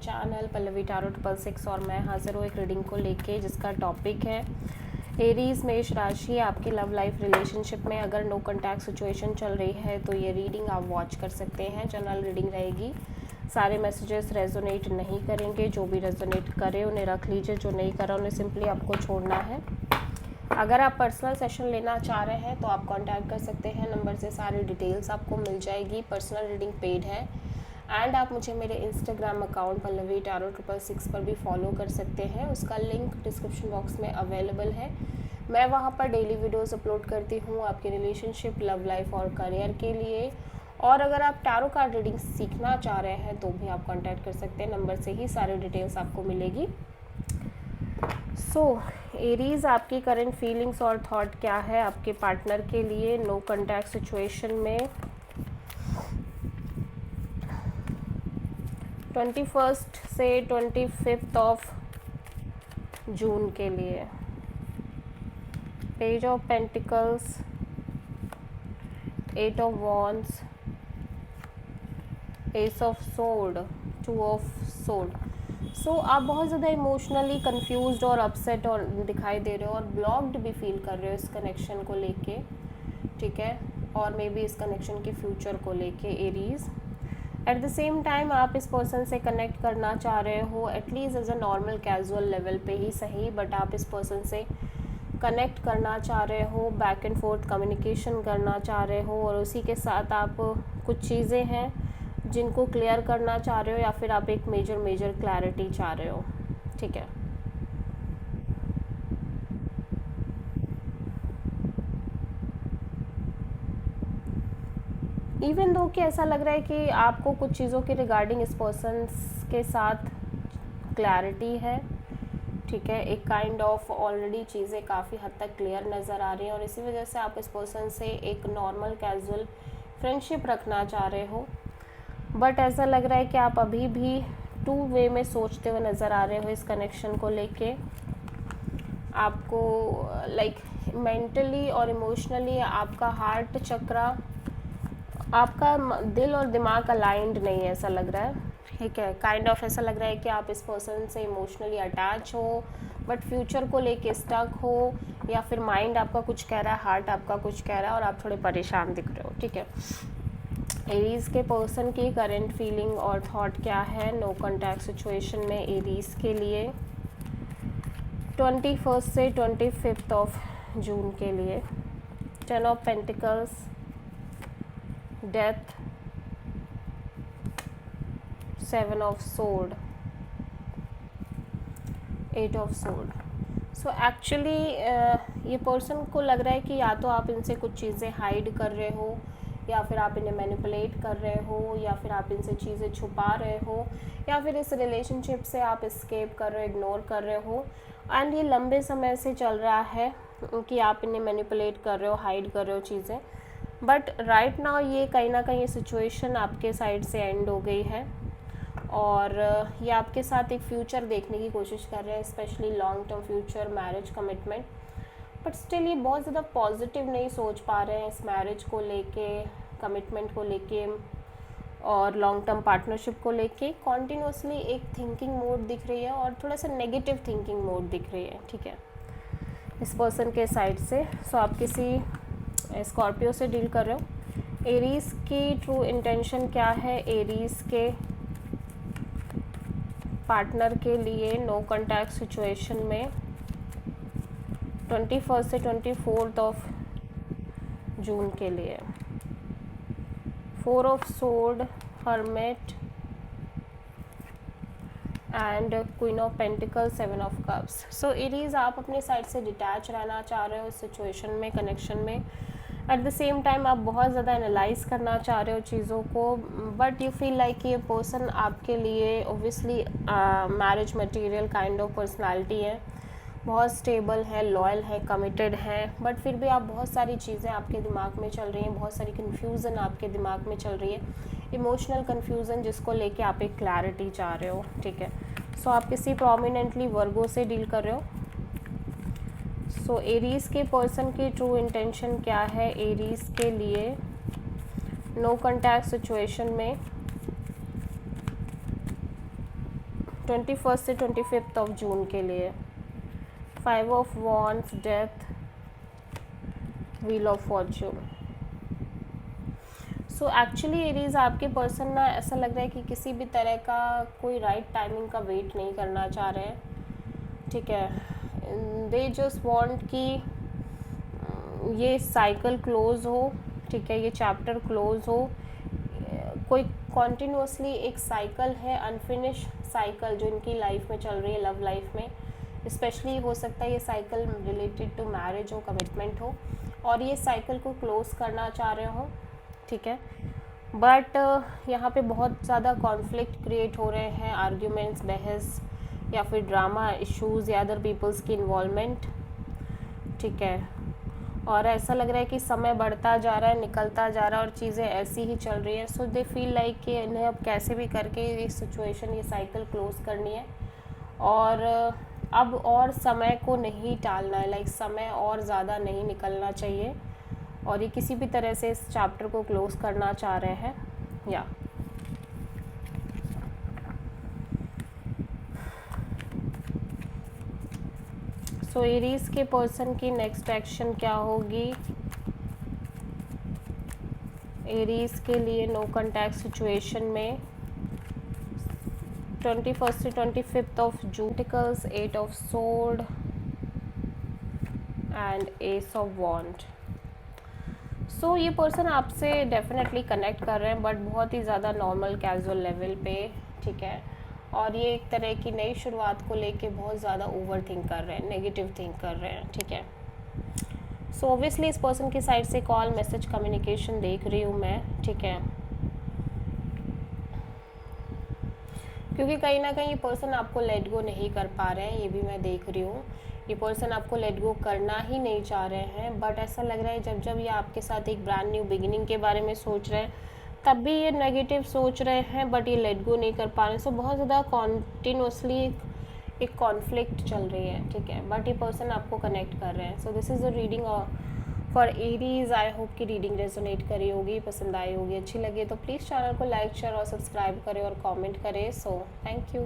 Channel Pallavi tarot 666 और मैं हाजिर हूँ एक रीडिंग को लेके जिसका टॉपिक है एरीज मेष राशि। आपकी लव लाइफ रिलेशनशिप में अगर नो कॉन्टैक्ट सिचुएशन चल रही है तो ये रीडिंग आप वॉच कर सकते हैं। जनरल रीडिंग रहेगी, सारे मैसेजेस रेजोनेट नहीं करेंगे। जो भी रेजोनेट करे उन्हें रख लीजिए, जो नहीं करा उन्हें सिंपली आपको छोड़ना है। अगर आप पर्सनल सेशन लेना चाह रहे हैं तो आप कांटेक्ट कर सकते हैं, नंबर से सारी डिटेल्स आपको मिल जाएगी। पर्सनल रीडिंग पेड है एंड आप मुझे मेरे इंस्टाग्राम अकाउंट पल्लवी टारो 666 पर भी फॉलो कर सकते हैं। उसका लिंक डिस्क्रिप्शन बॉक्स में अवेलेबल है। मैं वहाँ पर डेली वीडियोस अपलोड करती हूँ आपके रिलेशनशिप, लव लाइफ और करियर के लिए। और अगर आप टारो कार्ड रीडिंग सीखना चाह रहे हैं तो भी आप कांटेक्ट कर सकते हैं, नंबर से ही सारी डिटेल्स आपको मिलेगी। एरीज, आपकी करंट फीलिंग्स और थॉट क्या है आपके पार्टनर के लिए नो कॉन्टैक्ट सिचुएशन में 21 से 25 ऑफ जून के लिए। Page of pentacles, 8 of wands, S of sword, 2 of sword. आप बहुत ज़्यादा इमोशनली कंफ्यूज्ड और अपसेट और दिखाई दे रहे हो और ब्लॉक्ड भी फील कर रहे हो इस कनेक्शन को लेके, ठीक है, और मे बी इस कनेक्शन के फ्यूचर को लेके arise. At the same time आप इस पर्सन से कनेक्ट करना चाह रहे हो, at least as a normal casual level पे ही सही, बट आप इस पर्सन से कनेक्ट करना चाह रहे हो, बैक एंड फोर्थ कम्युनिकेशन करना चाह रहे हो और उसी के साथ आप कुछ चीज़ें हैं जिनको क्लियर करना चाह रहे हो या फिर आप एक मेजर क्लैरिटी चाह रहे हो, ठीक है। इवन दो कि ऐसा लग रहा है कि आपको कुछ चीज़ों के रिगार्डिंग इस पर्सन के साथ क्लैरिटी है, ठीक है, एक काइंड ऑफ ऑलरेडी चीज़ें काफ़ी हद तक क्लियर नज़र आ रही हैं और इसी वजह से आप इस पर्सन से एक नॉर्मल कैजुअल फ्रेंडशिप रखना चाह रहे हो। बट ऐसा लग रहा है कि आप अभी भी 2 वे में सोचते हुए नज़र आ रहे हो इस कनेक्शन को लेके। आपको लाइक मेंटली और इमोशनली आपका हार्ट चक्रा, आपका दिल और दिमाग अलाइंड नहीं है, ऐसा लग रहा है, ठीक है। काइंड ऑफ ऐसा लग रहा है कि आप इस पर्सन से इमोशनली अटैच हो बट फ्यूचर को लेके स्टक हो, या फिर माइंड आपका कुछ कह रहा है, हार्ट आपका कुछ कह रहा है और आप थोड़े परेशान दिख रहे हो, ठीक है। एरीज के पर्सन की करंट फीलिंग और थॉट क्या है नो कॉन्टैक्ट सिचुएशन में एरीज के लिए 21 से 25 ऑफ जून के लिए। 10 of pentacles, death, 7 of sword, 8 of sword. Actually ये पर्सन को लग रहा है कि या तो आप इनसे कुछ चीज़ें हाइड कर रहे हो, या फिर आप इन्हें मैनिपुलेट कर रहे हो, या फिर आप इनसे चीज़ें छुपा रहे हो, या फिर इस रिलेशनशिप से आप एस्केप कर रहे हो, इग्नोर कर रहे हो। एंड ये लंबे समय से चल रहा है कि आप इन्हें मैनिपुलेट कर रहे हो, हाइड कर रहे हो चीज़ें, बट राइट नाउ ये कहीं ना कहीं ये सिचुएशन आपके साइड से एंड हो गई है और ये आपके साथ एक फ्यूचर देखने की कोशिश कर रहे हैं, specially long term future, marriage commitment. But still ये बहुत ज़्यादा पॉजिटिव नहीं सोच पा रहे हैं इस मैरिज को लेके, कमिटमेंट को लेके और लॉन्ग टर्म पार्टनरशिप को लेके। कॉन्टिन्यूसली एक थिंकिंग मोड दिख रही है और थोड़ा सा नेगेटिव थिंकिंग मोड दिख रही है, ठीक है, इस पर्सन के साइड से। आप किसी स्कॉर्पियो से डील कर रहे हो। एरीज की ट्रू इंटेंशन क्या है एरीज के पार्टनर के लिए नो कॉन्टैक्ट सिचुएशन में 21 से 24 ऑफ जून के लिए। 4 of sword, hermit and queen of pentacle, 7 of cups. Aries, आप अपने साइड से डिटैच रहना चाह रहे हो इस सिचुएशन में, कनेक्शन में। एट द सेम टाइम आप बहुत ज़्यादा एनालाइज करना चाह रहे हो चीज़ों को, बट यू फील लाइक ये पर्सन आपके लिए obviously marriage material kind of personality है, बहुत स्टेबल है, लॉयल है, कमिटेड है, बट फिर भी आप बहुत सारी चीज़ें आपके दिमाग में चल रही हैं, बहुत सारी कन्फ्यूज़न आपके दिमाग में चल रही है, इमोशनल कन्फ्यूज़न जिसको लेके आप एक क्लैरिटी चाह रहे हो, ठीक है। आप किसी प्रोमिनेंटली वर्गो से डील कर रहे हो। एरीज के पर्सन की ट्रू इंटेंशन क्या है एरीज के लिए नो कॉन्टैक्ट सिचुएशन में 21 से 25 ऑफ जून के लिए। 5 of wands, death, wheel of Fortune. So actually Aries आपके पर्सन ना ऐसा लग रहा है कि किसी भी तरह का कोई राइट टाइमिंग का वेट नहीं करना चाह रहे हैं, ठीक है। दे जस्ट वांट कि ये साइकिल क्लोज हो, ठीक है, ये चैप्टर क्लोज हो। कोई कॉन्टिन्यूसली एक साइकिल है, अनफिनिश साइकिल जो इनकी लाइफ में चल रही है, लव लाइफ में स्पेशली हो सकता है ये साइकिल रिलेटेड टू मैरिज हो, कमिटमेंट हो, और ये साइकिल को क्लोज करना चाह रहे हो, ठीक है। बट यहाँ पे बहुत ज़्यादा कॉन्फ्लिक्ट क्रिएट हो रहे हैं, आर्ग्यूमेंट्स, बहस या फिर ड्रामा इश्यूज़ या अदर पीपल्स की इन्वॉल्वमेंट, ठीक है। और ऐसा लग रहा है कि समय बढ़ता जा रहा है, निकलता जा रहा है और चीज़ें ऐसी ही चल रही हैं। सो दे फील लाइक कि इन्हें अब कैसे भी करके ये सिचुएशन, ये साइकिल क्लोज करनी है और अब और समय को नहीं टालना है, लाइक समय और ज़्यादा नहीं निकलना चाहिए और ये किसी भी तरह से इस चैप्टर को क्लोज करना चाह रहे हैं। या सो एरीज के पर्सन की नेक्स्ट एक्शन क्या होगी? एरीज के लिए नो कॉन्टैक्ट सिचुएशन में 21 से 25 ऑफ जून, टिकल्स, 8 of sword and ace of wand. So ये पर्सन आपसे डेफिनेटली कनेक्ट कर रहे हैं बट बहुत ही ज़्यादा नॉर्मल कैजुअल लेवल पे, ठीक है। और ये एक तरह की नई शुरुआत को लेके बहुत ज़्यादा ओवर थिंक कर रहे हैं, नेगेटिव थिंक कर रहे हैं, ठीक है। सो ऑब्वियसली इस पर्सन की साइड से कॉल, मैसेज, कम्युनिकेशन देख रही हूँ मैं, ठीक है, क्योंकि कहीं ना कहीं ये पर्सन आपको लेट गो नहीं कर पा रहे हैं, ये भी मैं देख रही हूँ। ये पर्सन आपको लेट गो करना ही नहीं चाह रहे हैं, बट ऐसा लग रहा है जब जब ये आपके साथ एक ब्रांड न्यू बिगिनिंग के बारे में सोच रहे हैं तब भी ये नेगेटिव सोच रहे हैं, बट ये लेट गो नहीं कर पा रहे हैं। सो बहुत ज़्यादा कॉन्टिन्यूसली एक कॉन्फ्लिक्ट चल रही है, ठीक है, बट ये पर्सन आपको कनेक्ट कर रहे हैं। So this is a reading for Aries. I hope कि रीडिंग रेजोनेट करी होगी, पसंद आई होगी, अच्छी लगी तो प्लीज़ चैनल को लाइक, शेयर और सब्सक्राइब करें और कमेंट करें। So thank you.